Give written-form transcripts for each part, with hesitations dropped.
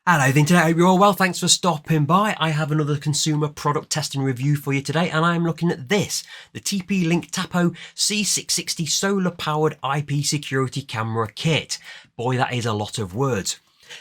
Hello the internet, I hope you're all well, thanks for stopping by. I have another consumer product testing review for you today and I'm looking at this, the TP-Link Tapo C660 solar powered IP security camera kit. Boy, that is a lot of words.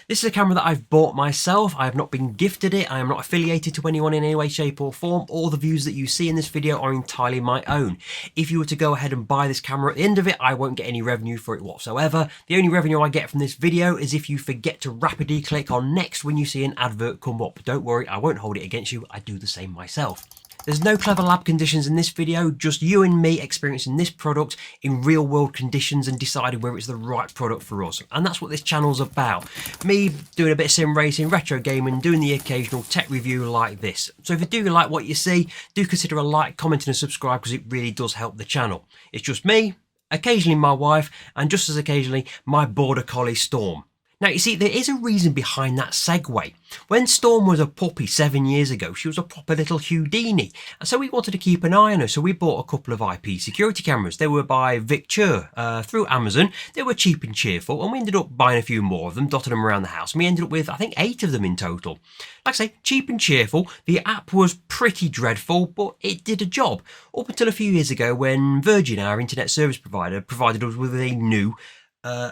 This is a camera that I've bought myself. I have not been gifted it. I am not affiliated to anyone in any way, shape or form. All the views that you see in this video are entirely my own. If you were to go ahead and buy this camera at the end of it, I won't get any revenue for it whatsoever. The only revenue I get from this video is if you forget to rapidly click on next when you see an advert come up. Don't worry, I won't hold it against you. I do the same myself. There's no clever lab conditions in this video, just you and me experiencing this product in real world conditions and deciding whether it's the right product for us. And that's what this channel's about. Me doing a bit of sim racing, retro gaming, doing the occasional tech review like this. So if you do like what you see, do consider a like, comment and a subscribe because it really does help the channel. It's just me, occasionally my wife, and just as occasionally my border collie Storm. Now, you see, there is a reason behind that segue. When Storm was a puppy 7 years ago, she was a proper little Houdini. And so we wanted to keep an eye on her. So we bought a couple of IP security cameras. They were by Victure through Amazon. They were cheap and cheerful. And we ended up buying a few more of them, dotted them around the house. And we ended up with, I think, 8 of them in total. Like I say, cheap and cheerful. The app was pretty dreadful, but it did a job. Up until a few years ago when Virgin, our internet service provider, provided us with a new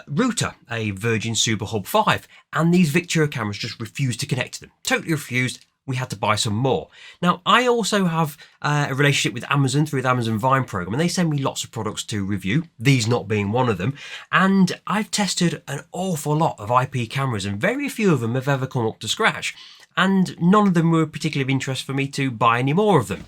router, a Virgin SuperHub 5, and these Victure cameras just refused to connect to them. Totally refused. We had to buy some more. Now, I also have a relationship with Amazon through the Amazon Vine program, and they send me lots of products to review, these not being one of them. And I've tested an awful lot of IP cameras, and very few of them have ever come up to scratch. And none of them were particularly of interest for me to buy any more of them.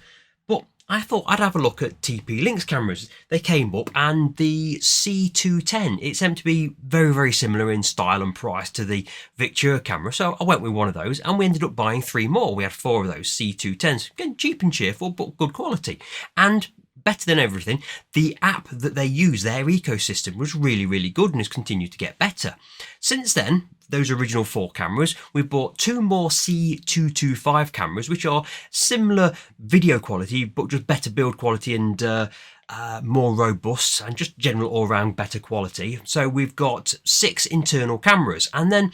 But I thought I'd have a look at TP-Link's cameras. They came up and the C210, it seemed to be very, very similar in style and price to the Victure camera. So I went with one of those and we ended up buying 3 more. We had 4 of those C210s. Again, cheap and cheerful, but good quality. And better than everything, the app that they use, their ecosystem, was really, really good and has continued to get better. Since then, those original 4 cameras, we've bought 2 more C225 cameras, which are similar video quality, but just better build quality and more robust and just general all-round better quality. So we've got 6 internal cameras, and then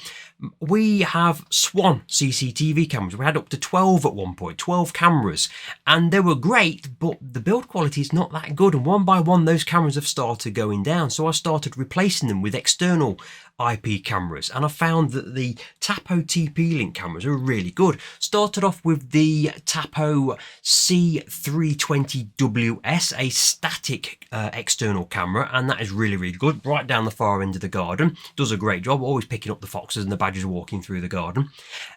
we have Swan CCTV cameras. We had up to 12 at one point, 12 cameras, and they were great, but the build quality is not that good, and one by one those cameras have started going down. So I started replacing them with external IP cameras, and I found that the Tapo TP-Link cameras are really good. Started off with the Tapo C320WS, a static external camera, and that is really, really good, right down the far end of the garden. Does a great job, always picking up the foxes and the badgers walking through the garden.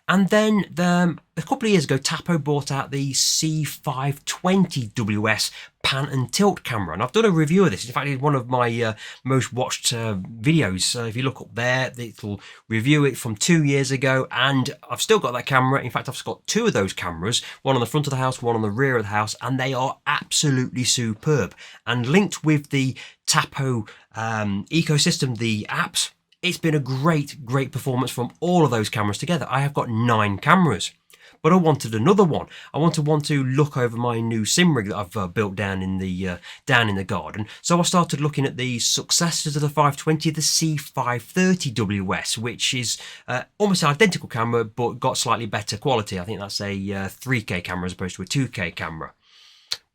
And then a couple of years ago, Tapo brought out the C520WS pan and tilt camera, and I've done a review of this. In fact, it's one of my most watched videos. So if you look up there, it'll review it from 2 years ago, and I've still got that camera. In fact, I've got 2 of those cameras, one on the front of the house, one on the rear of the house, and they are absolutely superb. And linked with the Tapo ecosystem, the apps, it's been a great performance from all of those cameras together. I have got 9 cameras. But I wanted another one. I wanted one to look over my new sim rig that I've built down in the garden. So I started looking at the successors of the 520, the C520WS, which is almost an identical camera but got slightly better quality. I think that's a 3K camera as opposed to a 2K camera.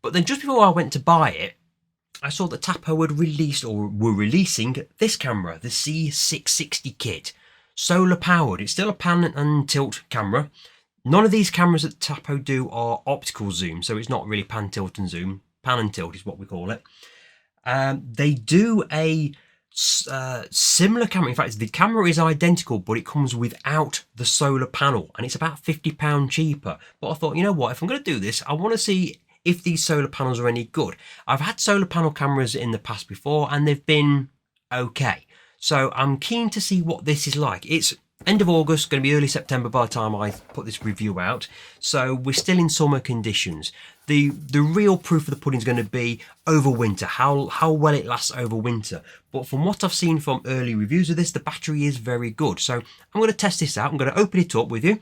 But then just before I went to buy it, I saw that Tapo had released, or were releasing, this camera, the C660 kit. Solar powered. It's still a pan and tilt camera. None of these cameras that Tapo do are optical zoom, so it's not really pan, tilt and zoom. Pan and tilt is what we call it. They do a similar camera. In fact, the camera is identical, but it comes without the solar panel, and it's about £50 cheaper. But I thought, you know what, if I'm going to do this, I want to see if these solar panels are any good. I've had solar panel cameras in the past before, and they've been okay. So I'm keen to see what this is like. It's end of August, going to be early September by the time I put this review out. So we're still in summer conditions. The real proof of the pudding is going to be over winter, how well it lasts over winter. But from what I've seen from early reviews of this, the battery is very good. So I'm going to test this out. I'm going to open it up with you.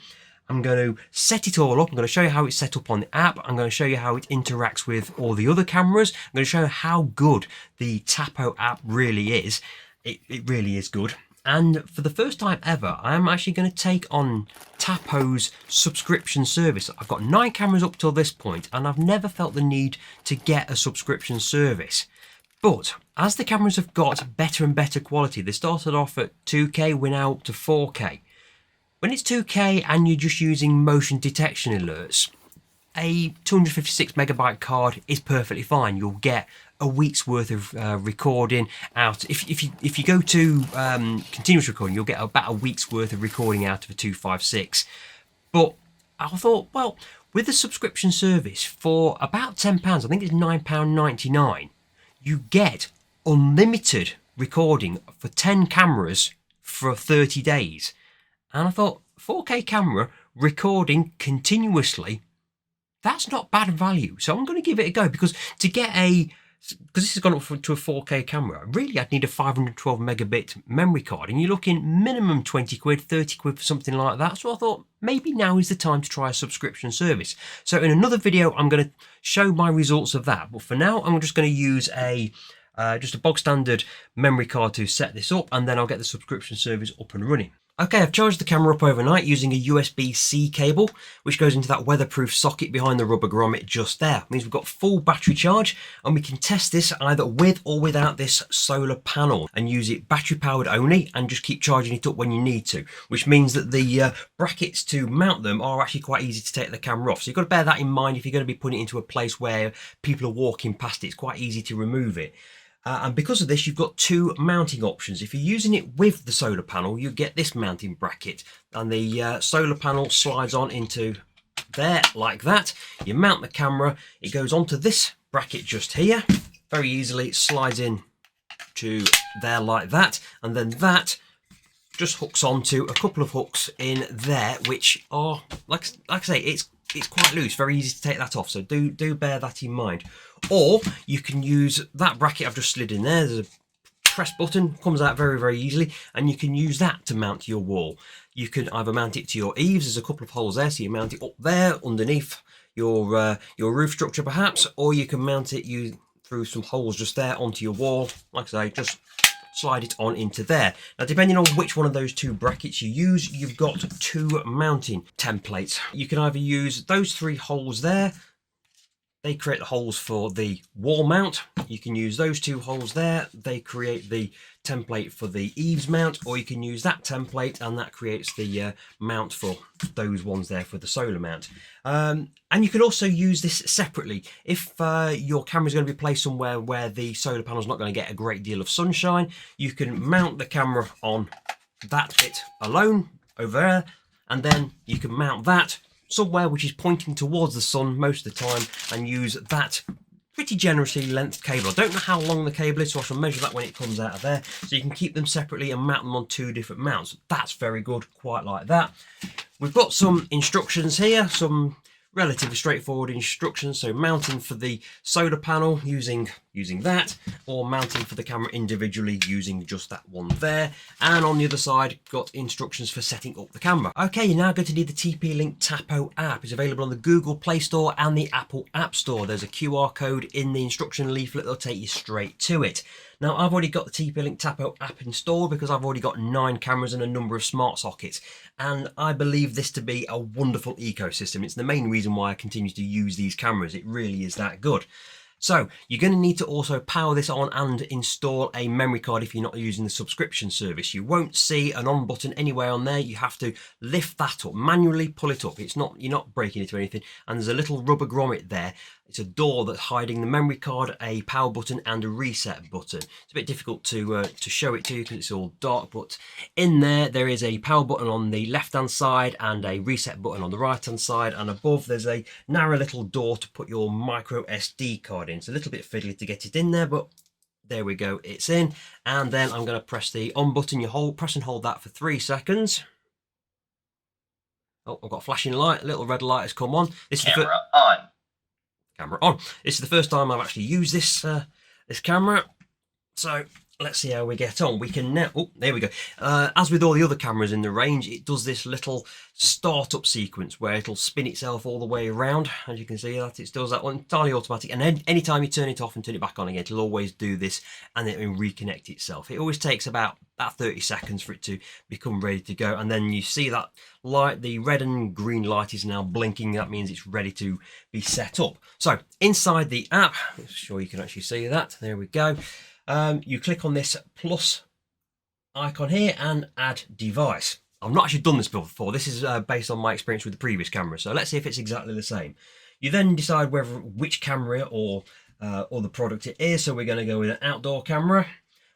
I'm going to set it all up. I'm going to show you how it's set up on the app. I'm going to show you how it interacts with all the other cameras. I'm going to show you how good the Tapo app really is. It really is good. And for the first time ever, I'm actually going to take on Tapo's subscription service. I've got 9 cameras up till this point, and I've never felt the need to get a subscription service. But as the cameras have got better and better quality, they started off at 2K, we're now up to 4K. When it's 2K and you're just using motion detection alerts, a 256 megabyte card is perfectly fine. You'll get a week's worth of recording out. If you go to continuous recording, you'll get about a week's worth of recording out of a 256. But I thought, well, with the subscription service for about £10, I think it's £9.99, you get unlimited recording for 10 cameras for 30 days. And I thought, 4K camera recording continuously, that's not bad value. So I'm going to give it a go, because this has gone up to a 4K camera, really I'd need a 512 megabit memory card, and you're looking minimum 20 quid, 30 quid for something like that. So I thought maybe now is the time to try a subscription service. So in another video, I'm going to show my results of that. But for now, I'm just going to use just a bog standard memory card to set this up, and then I'll get the subscription service up and running. Okay, I've charged the camera up overnight using a USB-C cable, which goes into that weatherproof socket behind the rubber grommet just there. It means we've got full battery charge, and we can test this either with or without this solar panel and use it battery powered only and just keep charging it up when you need to, which means that the brackets to mount them are actually quite easy to take the camera off. So you've got to bear that in mind if you're going to be putting it into a place where people are walking past it. It's quite easy to remove it. And because of this, you've got 2 mounting options. If you're using it with the solar panel, you get this mounting bracket, and the solar panel slides on into there like that. You mount the camera, it goes onto this bracket just here. Very easily, it slides in to there like that, and then that just hooks onto a couple of hooks in there, which are, like I say, it's quite loose, very easy to take that off, so do bear that in mind. Or you can use that bracket I've just slid in there. There's a press button, comes out very, very easily, and you can use that to mount to your wall. You can either mount it to your eaves, there's a couple of holes there, so you mount it up there underneath your roof structure perhaps, or you can mount it through some holes just there onto your wall. Like I say, just slide it on into there. Now, depending on which one of those 2 brackets you use, you've got 2 mounting templates. You can either use those 3 holes there. They create the holes for the wall mount. You can use those 2 holes there. They create the template for the eaves mount, or you can use that template and that creates the mount for those ones there for the solar mount. And you can also use this separately. If your camera is going to be placed somewhere where the solar panel is not going to get a great deal of sunshine, you can mount the camera on that bit alone over there, and then you can mount that somewhere which is pointing towards the sun most of the time and use that pretty generously length cable. I don't know how long the cable is, so I shall measure that when it comes out of there. So you can keep them separately and mount them on 2 different mounts. That's very good, quite like that. We've got some instructions here, some relatively straightforward instructions. So mounting for the solar panel using that, or mounting for the camera individually using just that one there. And on the other side, got instructions for setting up the camera. Okay, you're now going to need the TP-Link Tapo app. It's available on the Google Play Store and the Apple App Store. There's a QR code in the instruction leaflet that'll take you straight to it. Now, I've already got the TP-Link Tapo app installed because I've already got 9 cameras and a number of smart sockets, and I believe this to be a wonderful ecosystem. It's the main reason why I continue to use these cameras. It really is that good. So you're going to need to also power this on and install a memory card if you're not using the subscription service. You won't see an on button anywhere on there. You have to lift that up, manually pull it up. You're not breaking it or anything. And there's a little rubber grommet there. It's a door that's hiding the memory card, a power button and a reset button. It's a bit difficult to show it to you because it's all dark, but in there is a power button on the left hand side and a reset button on the right hand side, and above there's a narrow little door to put your micro SD card in. It's a little bit fiddly to get it in there, but there we go, it's in. And then I'm going to press the on button. You press and hold that for 3 seconds. Oh, I've got a flashing light, a little red light has come on. This is Camera on. Camera on. This is the first time I've actually used this camera, so let's see how we get on. We can now, oh, there we go. As with all the other cameras in the range, it does this little startup sequence where it'll spin itself all the way around. As you can see, that it does that one entirely automatic. And then anytime you turn it off and turn it back on again, it'll always do this and it will reconnect itself. It always takes about 30 seconds for it to become ready to go. And then you see that light, the red and green light is now blinking. That means it's ready to be set up. So inside the app, I'm sure you can actually see that. There we go. You click on this plus icon here and add device. I've not actually done this before. This is based on my experience with the previous camera. So let's see if it's exactly the same. You then decide which camera or the product it is. So we're going to go with an outdoor camera.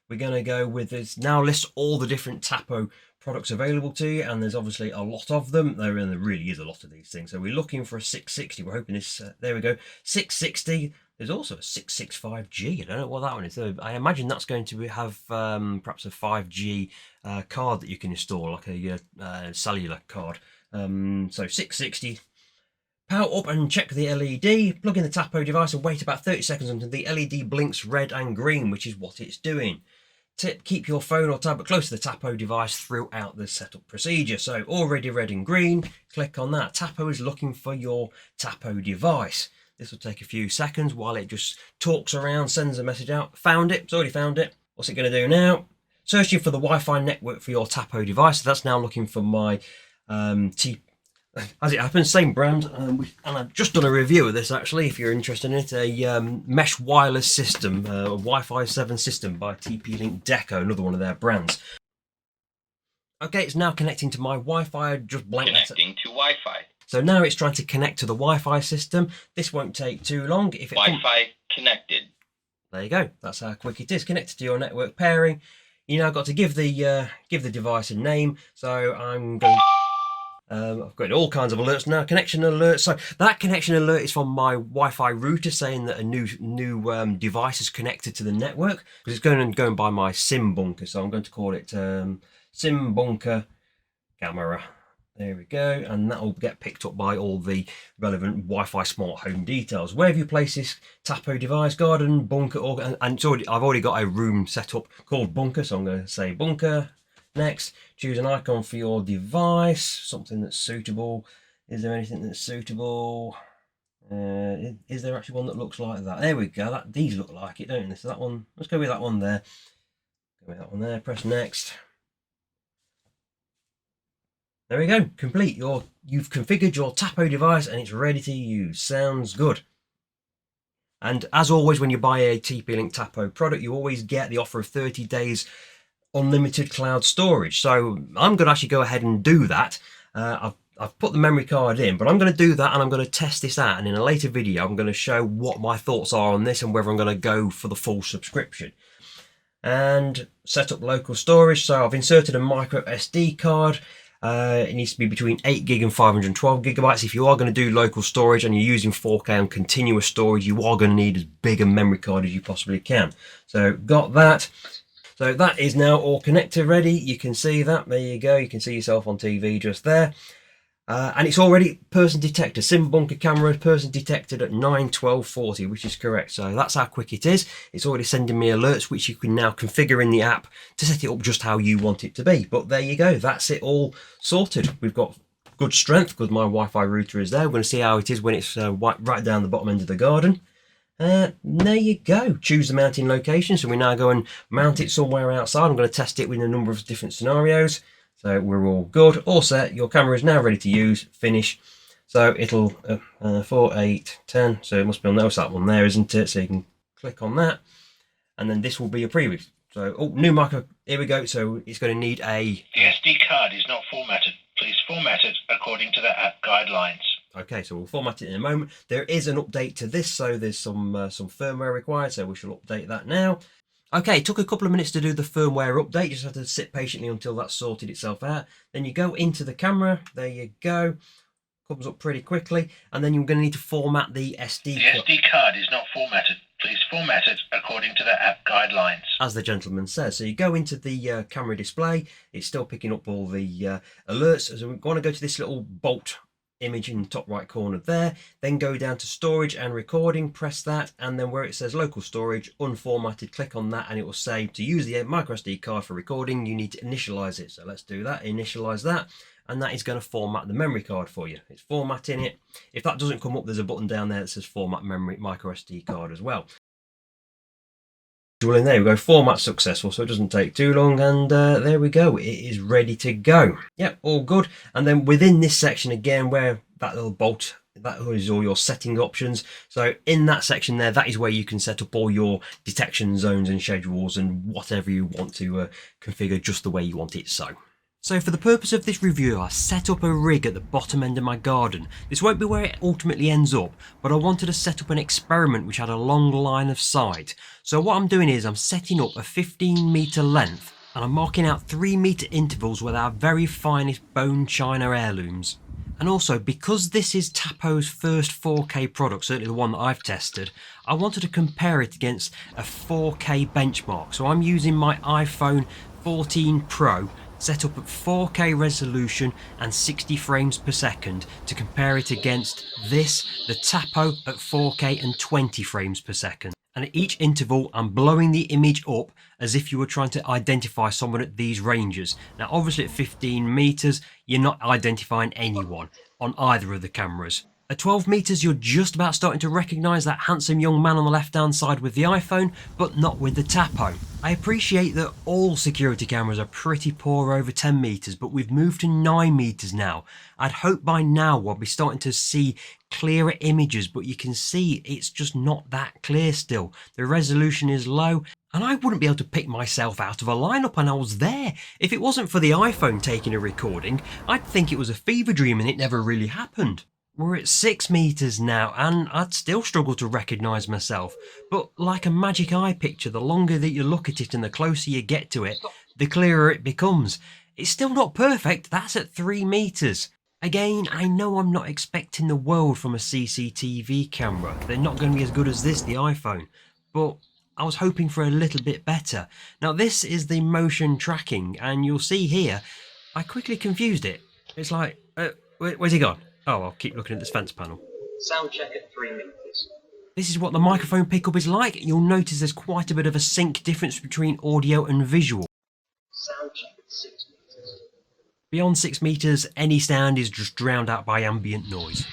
We're going to go with this. Now lists all the different Tapo products available to you, and there's obviously a lot of them. There really is a lot of these things. So we're looking for a 660. We're hoping this. There we go, 660. There's also a 665G. I don't know what that one is. So I imagine that's going to have perhaps a 5G card that you can install, like a cellular card. So 660. Power up and check the LED. Plug in the Tapo device and wait about 30 seconds until the LED blinks red and green, which is what it's doing. Tip, keep your phone or tablet close to the Tapo device throughout the setup procedure. So already red and green, click on that. Tapo is looking for your Tapo device. This will take a few seconds while it just talks around, sends a message out. Found it, it's already found it. What's it going to do now? Searching for the Wi-Fi network for your Tapo device. So that's now looking for my as it happens, same brand, and I've just done a review of this actually, if you're interested in it, a mesh wireless system, a Wi-Fi 7 system by TP-Link Tapo, another one of their brands. Okay, it's now connecting to my Wi-Fi, just blank. Connecting to Wi-Fi. So now it's trying to connect to the Wi-Fi system. This won't take too long. If it Wi-Fi connected. There you go. That's how quick it is. Connected to your network pairing. You now got to give the device a name. So I'm going. I've got all kinds of alerts now. Connection alerts. So that connection alert is from my Wi-Fi router saying that a new device is connected to the network, because it's going by my SIM bunker. So I'm going to call it SIM bunker camera. There we go, and that will get picked up by all the relevant Wi-Fi smart home details. Wherever you place this Tapo device, garden, bunker, and I've already got a room set up called bunker, so I'm going to say bunker. Next, choose an icon for your device, something that's suitable. Is there anything that's suitable? Is there actually one that looks like that? There we go. These look like it, don't they? So that one, let's go with that one there. Go with that one there. Press next. There we go, complete. You've configured your Tapo device and it's ready to use. Sounds good. And as always, when you buy a TP-Link Tapo product, you always get the offer of 30 days unlimited cloud storage. So I'm going to actually go ahead and do that. I've put the memory card in, but I'm going to do that and I'm going to test this out. And in a later video, I'm going to show what my thoughts are on this and whether I'm going to go for the full subscription. And set up local storage. So I've inserted a micro SD card. It needs to be between 8 gig and 512 gigabytes. If you are going to do local storage and you're using 4K and continuous storage, you are going to need as big a memory card as you possibly can. So got that. So that is now all connected, ready. You can see that. There you go. You can see yourself on TV just there. And it's already person detected. SIM bunker camera, person detected at 9:12:40, which is correct. So that's how quick it is. It's already sending me alerts, which you can now configure in the app to set it up just how you want it to be. But there you go. That's it all sorted. We've got good strength because my Wi-Fi router is there. We're going to see how it is when it's right down the bottom end of the garden. There you go. Choose the mounting location. So we now go and mount it somewhere outside. I'm going to test it with a number of different scenarios. So we're all good, all set. Your camera is now ready to use. Finish. So it'll 4, 8, 10. So it must be on that one there, isn't it? So you can click on that, and then this will be a preview. So new micro. Here we go. So it's going to need a. The SD card is not formatted. Please format it according to the app guidelines. Okay, so we'll format it in a moment. There is an update to this, so there's some firmware required. So we shall update that now. Okay, it took a couple of minutes to do the firmware update. You just have to sit patiently until that's sorted itself out. Then you go into the camera. There you go. Comes up pretty quickly. And then you're going to need to format the SD card. The SD card is not formatted. Please format it according to the app guidelines. As the gentleman says. So you go into the camera display. It's still picking up all the alerts. So we want to go to this little bolt image in the top right corner there, then go down to storage and recording, press that, and then where it says local storage unformatted, click on that and it will say to use the microSD card for recording you need to initialize it. So let's do that, initialize that, and that is going to format the memory card for you. It's formatting it. If that doesn't come up, there's a button down there that says format memory microSD card as well. In there we go, format successful, so it doesn't take too long, and there we go, it is ready to go. Yep, all good. And then within this section again, where that little bolt, that is all your setting options. So in that section there, that is where you can set up all your detection zones and schedules and whatever you want to configure just the way you want it. So for the purpose of this review, I set up a rig at the bottom end of my garden. This won't be where it ultimately ends up, but I wanted to set up an experiment which had a long line of sight. So what I'm doing is I'm setting up a 15-metre length and I'm marking out 3-metre intervals with our very finest bone china heirlooms. And also, because this is Tapo's first 4K product, certainly the one that I've tested, I wanted to compare it against a 4K benchmark. So I'm using my iPhone 14 Pro set up at 4K resolution and 60 frames per second to compare it against this, the Tapo at 4K and 20 frames per second. And at each interval I'm blowing the image up as if you were trying to identify someone at these ranges. Now obviously at 15 meters you're not identifying anyone on either of the cameras. At 12 meters you're just about starting to recognize that handsome young man on the left hand side with the iPhone, but not with the Tapo. I appreciate that all security cameras are pretty poor over 10 meters, but we've moved to 9 meters now. I'd hope by now we'll be starting to see clearer images, but you can see it's just not that clear still. The resolution is low, and I wouldn't be able to pick myself out of a lineup, and I was there. If it wasn't for the iPhone taking a recording, I'd think it was a fever dream and it never really happened. We're at 6 meters now and I'd still struggle to recognise myself, but like a magic eye picture, the longer that you look at it and the closer you get to it, the clearer it becomes. It's still not perfect, that's at 3 meters. Again, I know I'm not expecting the world from a CCTV camera. They're not going to be as good as this, the iPhone, but I was hoping for a little bit better. Now this is the motion tracking, and you'll see here, I quickly confused it. It's like, where's he gone? Oh, I'll keep looking at this fence panel. Sound check at 3 meters. This is what the microphone pickup is like. You'll notice there's quite a bit of a sync difference between audio and visual. Sound check at 6 meters. Beyond 6 meters, any sound is just drowned out by ambient noise.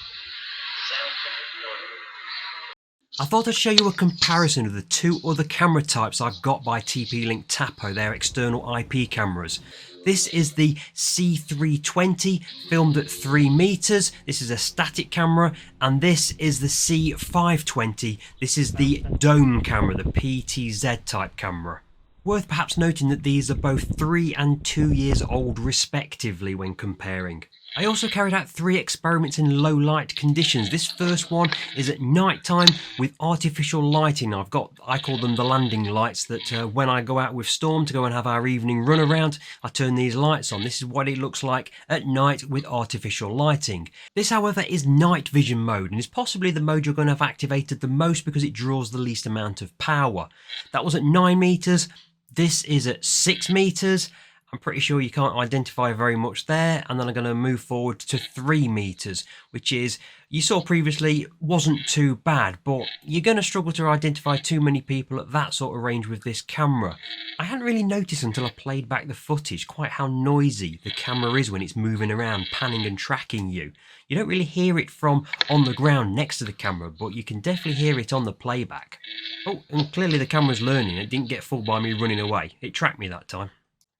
I thought I'd show you a comparison of the two other camera types I've got by TP-Link Tapo, their external IP cameras. This is the C320, filmed at 3 meters. This is a static camera, and this is the C520. This is the dome camera, the PTZ type camera. Worth perhaps noting that these are both 3 and 2 years old respectively when comparing. I also carried out 3 experiments in low light conditions. This first one is at night time with artificial lighting. I call them the landing lights, that when I go out with Storm to go and have our evening run around, I turn these lights on. This is what it looks like at night with artificial lighting. This, however, is night vision mode, and is possibly the mode you're going to have activated the most because it draws the least amount of power. That was at 9 meters. This is at 6 meters. I'm pretty sure you can't identify very much there, and then I'm going to move forward to 3 meters, which is, you saw previously, wasn't too bad, but you're going to struggle to identify too many people at that sort of range with this camera. I hadn't really noticed until I played back the footage quite how noisy the camera is when it's moving around, panning and tracking you. You don't really hear it from on the ground next to the camera, but you can definitely hear it on the playback. Oh, and clearly the camera's learning. It didn't get fooled by me running away. It tracked me that time.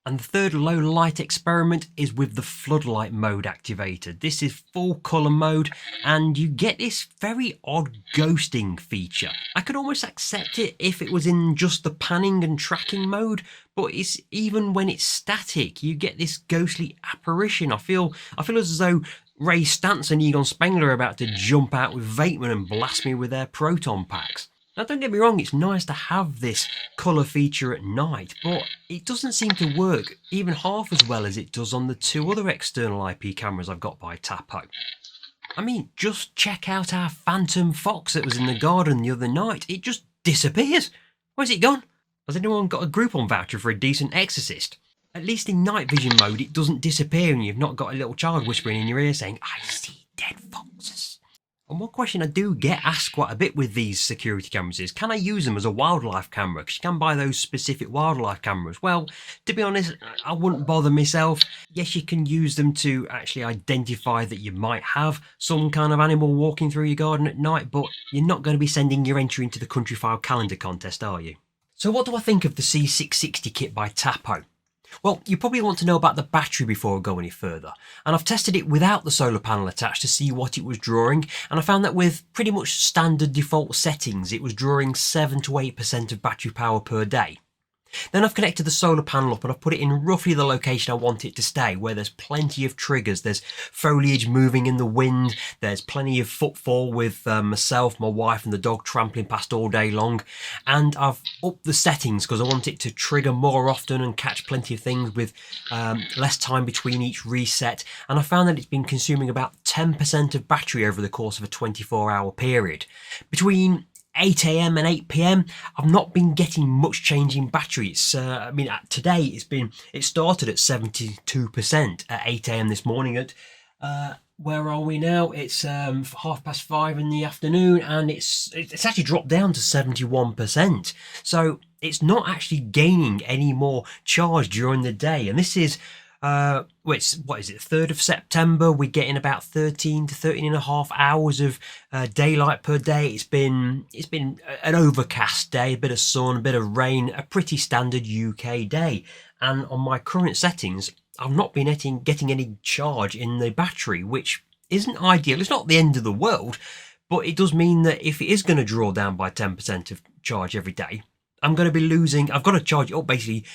And the third low light experiment is with the floodlight mode activated. This is full colour mode, and you get this very odd ghosting feature. I could almost accept it if it was in just the panning and tracking mode, but it's even when it's static, you get this ghostly apparition. I feel as though Ray Stantz and Egon Spengler are about to jump out with Vateman and blast me with their proton packs. Now don't get me wrong, it's nice to have this colour feature at night, but it doesn't seem to work even half as well as it does on the 2 other external IP cameras I've got by Tapo. I mean, just check out our phantom fox that was in the garden the other night. It just disappears. Where's it gone? Has anyone got a Groupon voucher for a decent exorcist? At least in night vision mode it doesn't disappear and you've not got a little child whispering in your ear saying, "I see dead And one question I do get asked quite a bit with these security cameras is, can I use them as a wildlife camera? Because you can buy those specific wildlife cameras. Well, to be honest, I wouldn't bother myself. Yes, you can use them to actually identify that you might have some kind of animal walking through your garden at night, but you're not going to be sending your entry into the country file calendar contest, are you? So what do I think of the C660 kit by Tapo? Well, you probably want to know about the battery before I go any further, and I've tested it without the solar panel attached to see what it was drawing, and I found that with pretty much standard default settings it was drawing 7 to 8% of battery power per day. Then I've connected the solar panel up and I've put it in roughly the location I want it to stay, where there's plenty of triggers, there's foliage moving in the wind, there's plenty of footfall with myself, my wife and the dog trampling past all day long, and I've upped the settings because I want it to trigger more often and catch plenty of things with less time between each reset, and I found that it's been consuming about 10% of battery over the course of a 24-hour period. Between 8 AM and 8 PM, I've not been getting much change in battery. Today it started at 72% at 8 AM this morning. At where are we now? It's 5:30 in the afternoon, and it's actually dropped down to 71%. So it's not actually gaining any more charge during the day, and this is what is it, 3rd of September. We're getting about 13 to 13 and a half hours of daylight per day. It's been an overcast day, a bit of sun, a bit of rain, a pretty standard UK day. And on my current settings, I've not been getting any charge in the battery, which isn't ideal. It's not the end of the world, but it does mean that if it is going to draw down by 10% of charge every day, I'm going to be losing. I've got to charge it up basically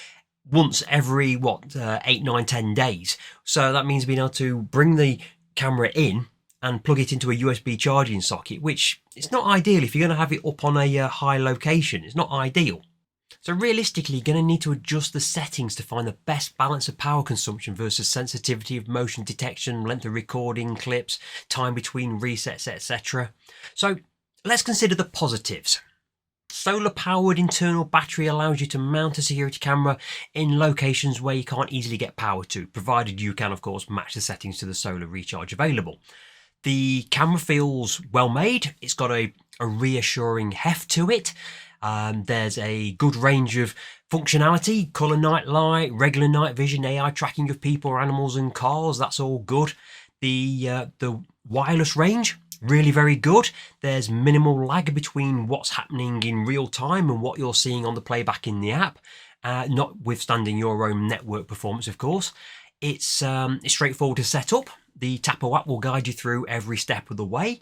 once every 8, 9, 10 days. So that means being able to bring the camera in and plug it into a USB charging socket, which it's not ideal if you're going to have it up on a high location. It's not ideal. So realistically, you're going to need to adjust the settings to find the best balance of power consumption versus sensitivity of motion detection, length of recording clips, time between resets, etc. So let's consider the positives. Solar powered internal battery allows you to mount a security camera in locations where you can't easily get power to, provided you can of course match the settings to the solar recharge available. The camera feels well made. It's got a reassuring heft to it. There's a good range of functionality: colour night light, regular night vision, AI tracking of people, animals and cars. That's all good. The wireless range, really very good. There's minimal lag between what's happening in real time and what you're seeing on the playback in the app, notwithstanding your own network performance of course. It's straightforward to set up. The Tapo app will guide you through every step of the way.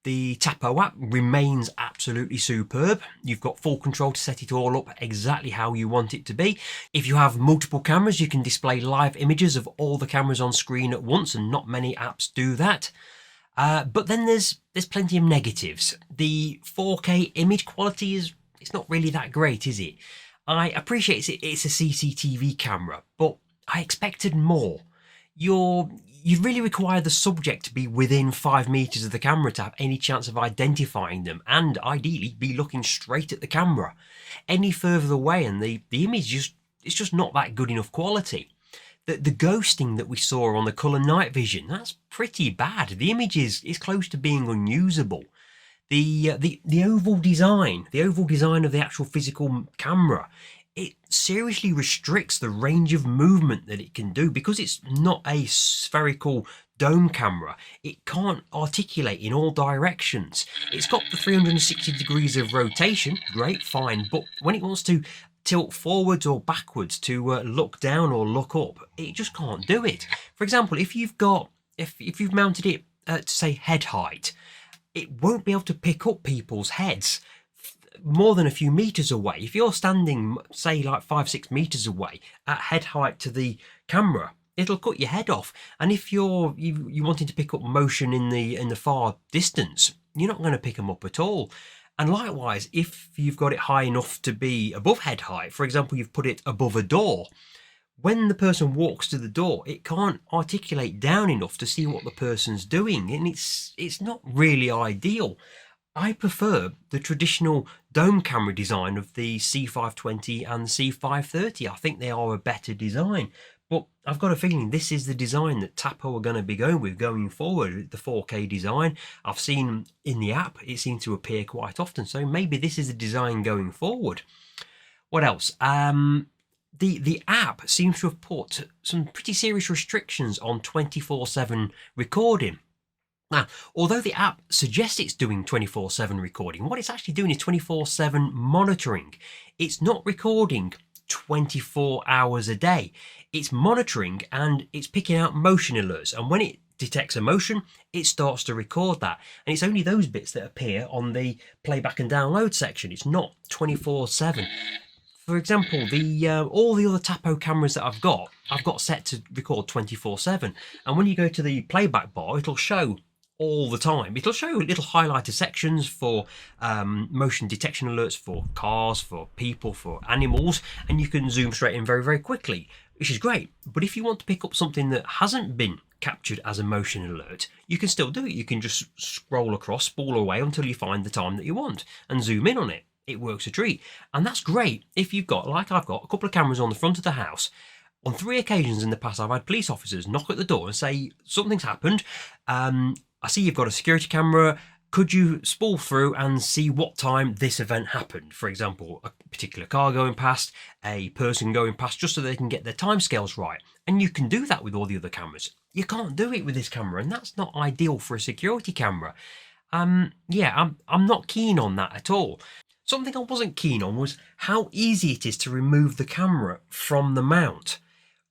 The Tapo app remains absolutely superb. You've got full control to set it all up exactly how you want it to be. If you have multiple cameras, you can display live images of all the cameras on screen at once, and not many apps do that. But then there's plenty of negatives. The 4K image quality it's not really that great, is it? I appreciate it's a CCTV camera, but I expected more. You really require the subject to be within 5 meters of the camera to have any chance of identifying them, and ideally be looking straight at the camera. Any further away and the image it's just not that good enough quality. The ghosting that we saw on the colour night vision, that's pretty bad. The image is close to being unusable. The oval design of the actual physical camera, it seriously restricts the range of movement that it can do because it's not a spherical dome camera. It can't articulate in all directions. It's got the 360 degrees of rotation, great, fine, but when it wants to tilt forwards or backwards to look down or look up, it just can't do it. For example, if you've mounted it to say head height, it won't be able to pick up people's heads more than a few meters away. If you're standing, say, like 5-6 meters away at head height to the camera, it'll cut your head off. And if you wanting to pick up motion in the far distance, you're not going to pick them up at all. And likewise, if you've got it high enough to be above head height, for example, you've put it above a door, when the person walks to the door, it can't articulate down enough to see what the person's doing, and it's not really ideal. I prefer the traditional dome camera design of the C520 and C530. I think they are a better design, but I've got a feeling this is the design that Tapo are going to be going with going forward, the 4K design. I've seen in the app, it seems to appear quite often, so maybe this is the design going forward. What else? The app seems to have put some pretty serious restrictions on 24/7 recording. Now, although the app suggests it's doing 24/7 recording, what it's actually doing is 24/7 monitoring. It's not recording 24 hours a day. It's monitoring and it's picking out motion alerts. And when it detects a motion, it starts to record that. And it's only those bits that appear on the playback and download section. It's not 24/7. For example, all the other Tapo cameras that I've got set to record 24/7. And when you go to the playback bar, it'll show all the time. It'll show little highlighted sections for motion detection alerts for cars, for people, for animals, and you can zoom straight in very, very quickly, which is great. But if you want to pick up something that hasn't been captured as a motion alert, you can still do it. You can just scroll across, spool away until you find the time that you want and zoom in on it. It works a treat. And that's great if you've got, like I've got, a couple of cameras on the front of the house. On 3 occasions in the past, I've had police officers knock at the door and say, something's happened. I see you've got a security camera. Could you spool through and see what time this event happened? For example, a particular car going past, a person going past, just so they can get their timescales right. And you can do that with all the other cameras. You can't do it with this camera, and that's not ideal for a security camera. Yeah, I'm not keen on that at all. Something I wasn't keen on was how easy it is to remove the camera from the mount.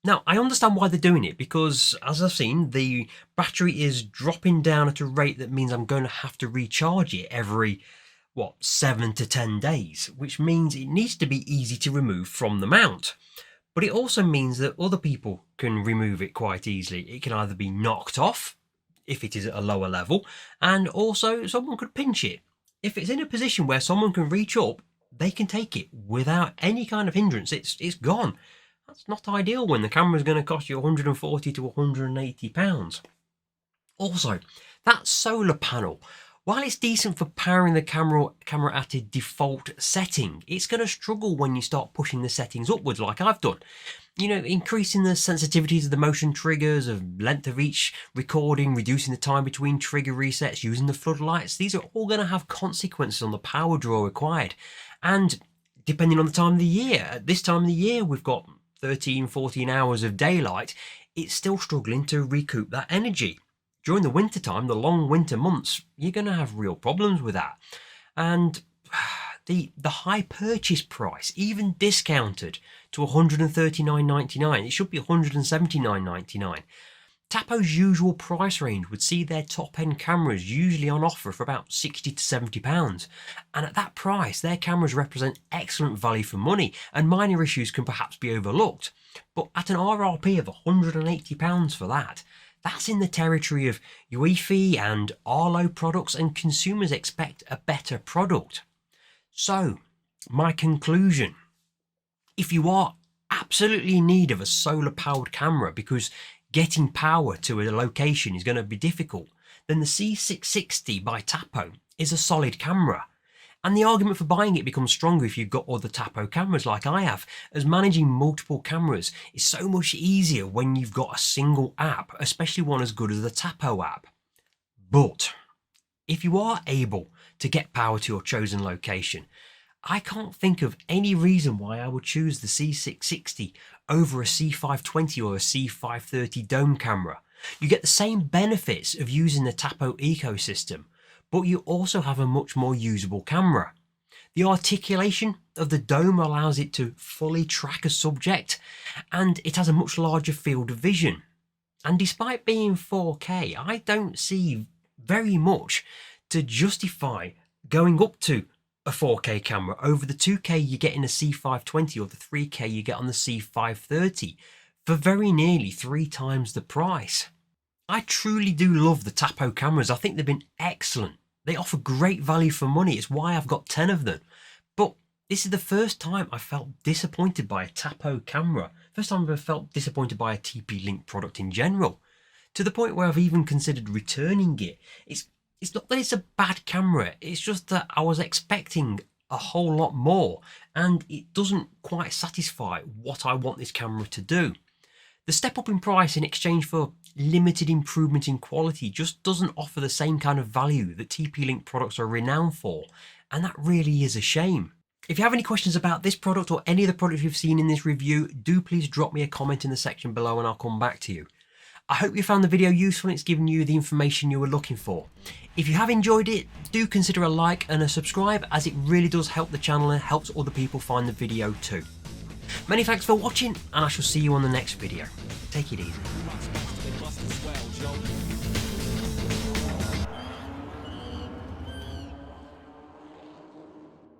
Now, I understand why they're doing it, because as I've seen, the battery is dropping down at a rate that means I'm going to have to recharge it every, 7 to 10 days, which means it needs to be easy to remove from the mount. But it also means that other people can remove it quite easily. It can either be knocked off, if it is at a lower level, and also someone could pinch it. If it's in a position where someone can reach up, they can take it without any kind of hindrance. It's gone. That's not ideal when the camera is going to cost you £140 to £180. Also, that solar panel, while it's decent for powering the camera at a default setting, it's going to struggle when you start pushing the settings upwards like I've done. You know, increasing the sensitivities of the motion triggers, of length of each recording, reducing the time between trigger resets, using the floodlights. These are all going to have consequences on the power draw required. And depending on the time of the year, at this time of the year, we've got 13, 14 hours of daylight. It's still struggling to recoup that energy. During the winter time, the long winter months, you're going to have real problems with that. And the high purchase price, even discounted to $139.99, it should be $179.99. Tapo's usual price range would see their top-end cameras usually on offer for about £60 to £70. And at that price, their cameras represent excellent value for money, and minor issues can perhaps be overlooked. But at an RRP of £180 for that, that's in the territory of Eufy and Arlo products, and consumers expect a better product. So, my conclusion: if you are absolutely in need of a solar-powered camera because getting power to a location is going to be difficult, then the C660 by Tapo is a solid camera. And the argument for buying it becomes stronger if you've got other Tapo cameras like I have, as managing multiple cameras is so much easier when you've got a single app, especially one as good as the Tapo app. But if you are able to get power to your chosen location, I can't think of any reason why I would choose the C660 over a C520 or a C530 dome camera. You get the same benefits of using the Tapo ecosystem, but you also have a much more usable camera. The articulation of the dome allows it to fully track a subject, and it has a much larger field of vision. And despite being 4K, I don't see very much to justify going up to a 4K camera over the 2K you get in a C520 or the 3K you get on the C530 for very nearly 3 times the price. I truly do love the Tapo cameras. I think they've been excellent. They offer great value for money. It's why I've got 10 of them. But this is the first time I felt disappointed by a Tapo camera. First time I've felt disappointed by a TP-Link product in general, to the point where I've even considered returning it. It's not that it's a bad camera, it's just that I was expecting a whole lot more, and it doesn't quite satisfy what I want this camera to do. The step up in price in exchange for limited improvement in quality just doesn't offer the same kind of value that TP-Link products are renowned for, and that really is a shame. If you have any questions about this product or any of the products you've seen in this review, do please drop me a comment in the section below and I'll come back to you. I hope you found the video useful and it's given you the information you were looking for. If you have enjoyed it, do consider a like and a subscribe, as it really does help the channel and helps other people find the video too. Many thanks for watching, and I shall see you on the next video. Take it easy.